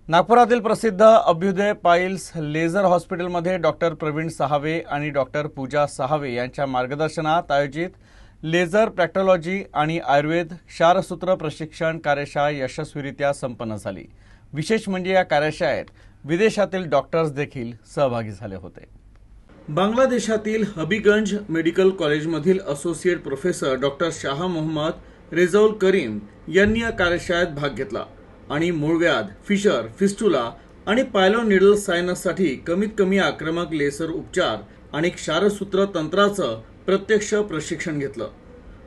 नागपुरातील प्रसिद्ध Abhyuday piles laser हॉस्पिटलमध्ये डॉक्टर प्रवीण साहावे आणि डॉक्टर पूजा साहावे यांच्या मार्गदर्शनात आयोजित लेझर प्रॅक्टॉलॉजी आणि आयुर्वेद क्षारसूत्र प्रशिक्षण कार्यशाळा यशस्वीरित्या संपन्न झाली। विशेष म्हणजे या कार्यशाळेत विदेशातील डॉक्टर्स देखील सहभागी झाले होते। बांगलादेशातील हबीगंज मेडिकल कॉलेजमधील associate professor doctor Shah Mohammad Rezaul Karim यांनी या कार्यशाळेत भाग घेतला आणि मूळव्याध, फिशर, फिस्टुला आणि पायलो निडल सायनससाठी कमीत कमी आक्रमक लेसर उपचार आणि क्षारसूत्र तंत्राचं प्रत्यक्ष प्रशिक्षण घेतलं।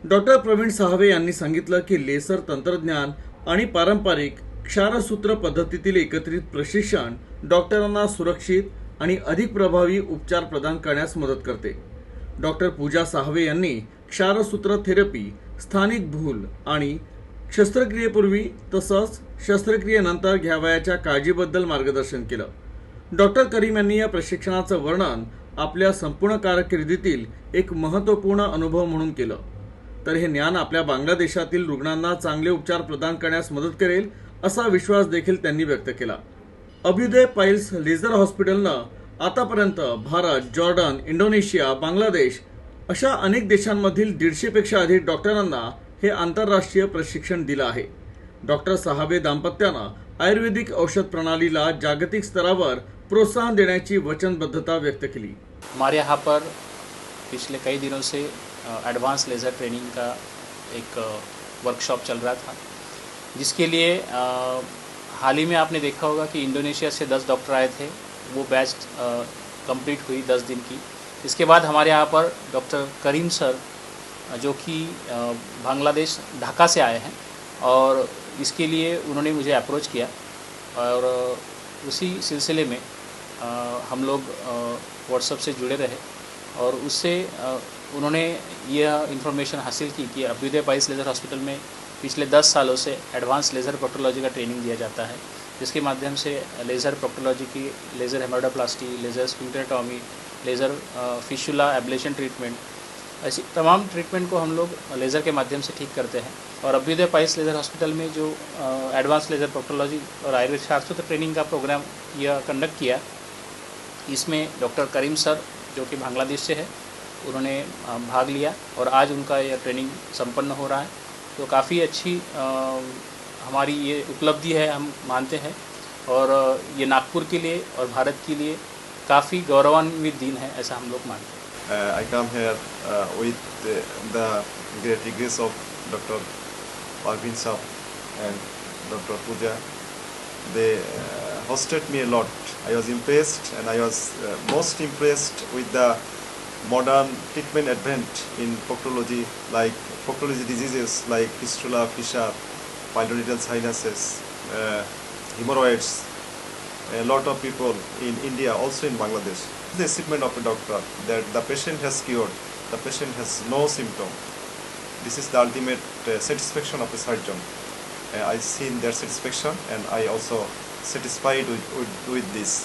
डॉक्टर प्रवीण साहावे यांनी सांगितलं की लेसर तंत्रज्ञान आणि पारंपरिक क्षारसूत्र पद्धतीतील एकत्रित प्रशिक्षण डॉक्टरांना सुरक्षित आणि अधिक प्रभावी उपचार प्रदान करण्यास मदत करते। डॉक्टर पूजा साहावे यांनी क्षारसूत्र थेरपी, स्थानिक भूल आणि शस्त्रक्रियेपूर्वी तसंच शस्त्रक्रियेनंतर घ्यावयाच्या काळजीबद्दल मार्गदर्शन केलं। डॉक्टर करीम यांनी या प्रशिक्षणाचं वर्णन आपल्या संपूर्ण कारकिर्दीतील एक महत्त्वपूर्ण अनुभव म्हणून केलं। तर हे ज्ञान आपल्या बांगलादेशातील रुग्णांना चांगले उपचार प्रदान करण्यास मदत करेल असा विश्वास देखील त्यांनी व्यक्त केला। अभ्युदय पाईल्स लेझर हॉस्पिटलनं आतापर्यंत भारत, जॉर्डन, इंडोनेशिया, बांगलादेश अशा अनेक देशांमधील 150 पेक्षा अधिक डॉक्टरांना हे आंतरराष्ट्रीय प्रशिक्षण दिलं आहे। डॉक्टर साहावे दाम्पत्यानं आयुर्वेदिक औषध प्रणालीला जागतिक स्तरावर प्रोत्साहन देण्याची वचनबद्धता व्यक्त केली। हमारे यहाँ पर पिछले कई दिनों से एडवांस लेज़र ट्रेनिंग का एक वर्कशॉप चल रहा था, जिसके लिए हाल ही में आपने देखा होगा कि इंडोनेशिया से 10 डॉक्टर आए थे। वो बैच कंप्लीट हुई 10 दिन की। इसके बाद हमारे यहाँ पर डॉक्टर करीम सर, जो कि बांग्लादेश ढाका से आए हैं, और इसके लिए उन्होंने मुझे अप्रोच किया और उसी सिलसिले में हम लोग व्हाट्सएप से जुड़े रहे और उससे उन्होंने यह इन्फॉर्मेशन हासिल की कि अभ्युदय पाईल्स लेज़र हॉस्पिटल में पिछले 10 सालों से एडवांस लेज़र प्रोक्टोलॉजी का ट्रेनिंग दिया जाता है, जिसके माध्यम से लेज़र प्रोक्टोलॉजी की laser hemorrhoidoplasty, laser sphincterotomy, laser fistula ablation treatment, ऐसी तमाम ट्रीटमेंट को हम लोग लेज़र के माध्यम से ठीक करते हैं। और अभ्युदय पाईल्स लेज़र हॉस्पिटल में जो एडवांस लेज़र प्रोक्टोलॉजी और आयुर्वेद क्षारसूत्र ट्रेनिंग का प्रोग्राम यह कंडक्ट किया, इसमें डॉक्टर करीम सर, जो कि बांग्लादेश से है, उन्होंने भाग लिया और आज उनका यह ट्रेनिंग संपन्न हो रहा है। तो काफ़ी अच्छी हमारी ये उपलब्धि है, हम मानते हैं, और ये नागपुर के लिए और भारत के लिए काफ़ी गौरवान्वित दिन है, ऐसा हम लोग मानते हैं। I come here with the great grace of Dr. Parveen Saab and Dr. Pooja. They hosted me a lot. I was impressed, and I was most impressed with the modern treatment advent in proctology, like proctology diseases like fistula, fissure, pilonidal sinuses, hemorrhoids. A lot of people in India, also in Bangladesh. The achievement of a doctor that the patient has cured, the patient has no symptom. This is the ultimate satisfaction of a surgeon. I seen their satisfaction, and I also satisfied with this.